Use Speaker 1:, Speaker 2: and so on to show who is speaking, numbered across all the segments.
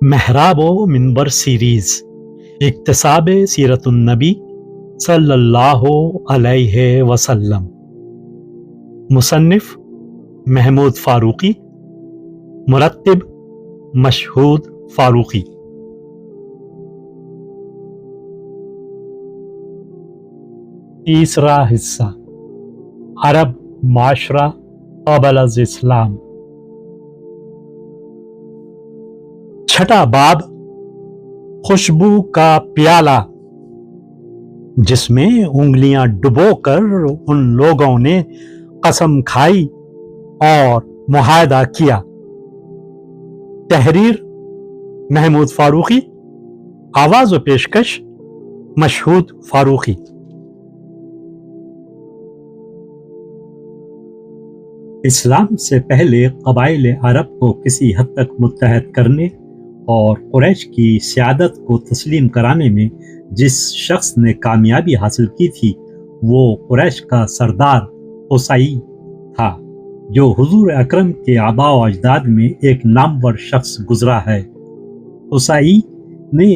Speaker 1: محراب و منبر سیریز اکتساب سیرت النبی صلی اللہ علیہ وسلم، مصنف محمود فاروقی، مرتب مشہود فاروقی۔ تیسرا حصہ، عرب معاشرہ قبل از اسلام۔ چھٹا باب، خوشبو کا پیالہ، جس میں انگلیاں ڈبو کر ان لوگوں نے قسم کھائی اور معاہدہ کیا۔ تحریر محمود فاروقی، آواز و پیشکش مشہود فاروقی۔ اسلام سے پہلے قبائل عرب کو کسی حد تک متحد کرنے اور قریش کی سیادت کو تسلیم کرانے میں جس شخص نے کامیابی حاصل کی تھی وہ قریش کا سردار قصی تھا، جو حضور اکرم کے آباء و اجداد میں ایک نامور شخص گزرا ہے۔ قصی نے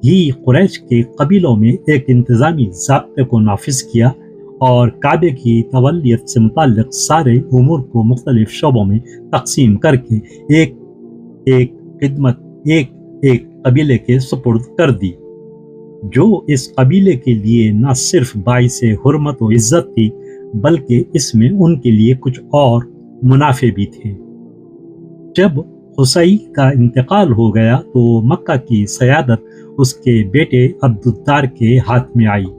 Speaker 1: ہی قریش کے قبیلوں میں ایک انتظامی ضابطے کو نافذ کیا اور کعبے کی تولیت سے متعلق سارے امور کو مختلف شعبوں میں تقسیم کر کے ایک ایک قبیلے کے سپرد کر دی، جو اس قبیلے کے لیے نہ صرف باعث حرمت و عزت تھی بلکہ اس میں ان کے لیے کچھ اور منافع بھی تھے۔ جب قصی کا انتقال ہو گیا تو مکہ کی سیادت اس کے بیٹے عبدالدار کے ہاتھ میں آئی،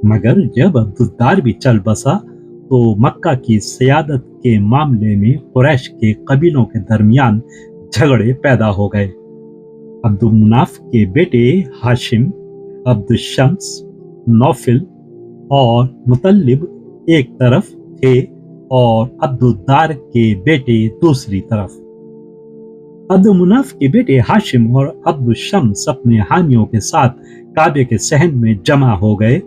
Speaker 1: مگر جب عبدالدار بھی چل بسا تو مکہ کی سیادت کے معاملے میں قریش کے قبیلوں کے درمیان جھگڑے پیدا ہو گئے۔ عبد المناف کے بیٹے ہاشم، عبد الشمس، نوفل اور مطلب ایک طرف تھے اور عبدالدار کے بیٹے دوسری طرف۔ عبد المناف کے بیٹے ہاشم اور عبد الشمس اپنے حامیوں کے ساتھ کعبے کے صحن میں جمع ہو گئے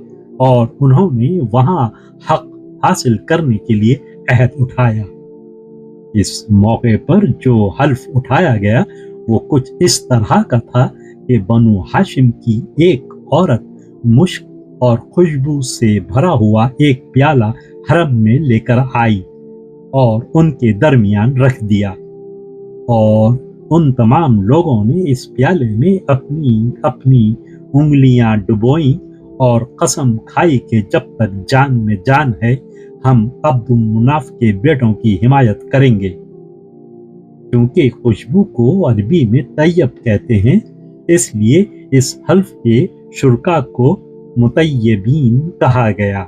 Speaker 1: اور انہوں نے وہاں حق حاصل کرنے کے لیے عہد اٹھایا۔ اس موقع پر جو حلف اٹھایا گیا وہ کچھ اس طرح کا تھا کہ بنو ہاشم کی ایک عورت مشک اور خوشبو سے بھرا ہوا ایک پیالہ حرم میں لے کر آئی اور ان کے درمیان رکھ دیا، اور ان تمام لوگوں نے اس پیالے میں اپنی اپنی انگلیاں ڈبوئیں اور قسم کھائی کہ جب تک جان میں جان ہے ہم عبد المناف کے بیٹوں کی حمایت کریں گے۔ کیونکہ خوشبو کو عربی میں طیب کہتے ہیں، اس لیے اس حلف کے شرکا کو مطیبین کہا گیا۔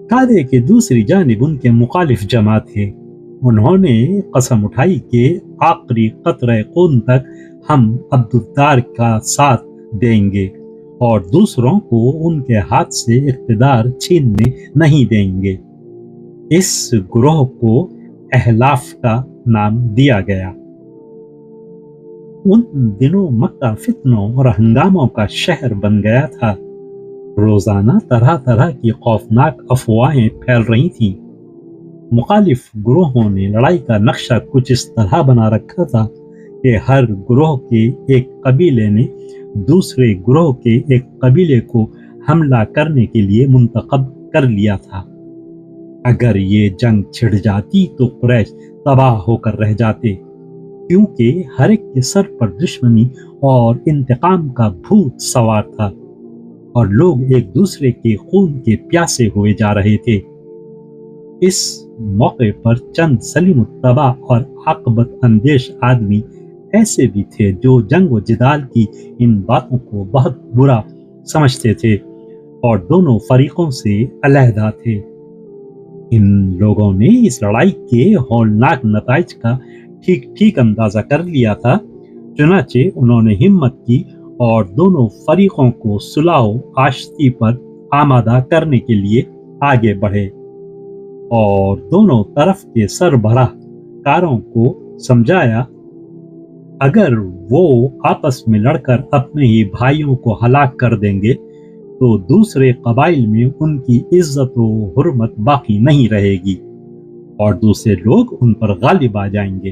Speaker 1: کعبے کی دوسری جانب ان کے مخالف جمع تھے، انہوں نے قسم اٹھائی کہ آخری قطرہ خون تک ہم عبدالدار کا ساتھ دیں گے اور دوسروں کو ان کے ہاتھ سے اقتدار چھیننے نہیں دیں گے۔ اس گروہ کو احلاف کا نام دیا گیا۔ ان دنوں مکہ فتنوں اور ہنگاموں کا شہر بن گیا تھا، روزانہ طرح طرح کی خوفناک افواہیں پھیل رہی تھیں۔ مخالف گروہوں نے لڑائی کا نقشہ کچھ اس طرح بنا رکھا تھا کہ ہر گروہ کے ایک قبیلے نے دوسرے گروہ کے ایک قبیلے کو حملہ کرنے کے لیے منتخب کر لیا تھا۔ اگر یہ جنگ چھڑ جاتی تو قریش تباہ ہو کر رہ جاتے، کیونکہ ہر ایک کے سر پر دشمنی اور انتقام کا بھوت سوار تھا اور لوگ ایک دوسرے کے خون کے پیاسے ہوئے جا رہے تھے۔ اس موقع پر چند سلیم الطبع اور عاقبت اندیش آدمی ایسے بھی تھے جو جنگ و جدال کی ان باتوں کو بہت برا سمجھتے تھے اور دونوں فریقوں سے علیحدہ تھے۔ ان لوگوں نے اس لڑائی کے ہولناک نتائج کا ٹھیک اندازہ کر لیا تھا، چنانچہ انہوں نے ہمت کی اور دونوں فریقوں کو صلح و آشتی پر آمادہ کرنے کے لیے آگے بڑھے اور دونوں طرف کے سربراہ کاروں کو سمجھایا اگر وہ آپس میں لڑ کر اپنے ہی بھائیوں کو ہلاک کر دیں گے تو دوسرے قبائل میں ان کی عزت و حرمت باقی نہیں رہے گی اور دوسرے لوگ ان پر غالب آ جائیں گے۔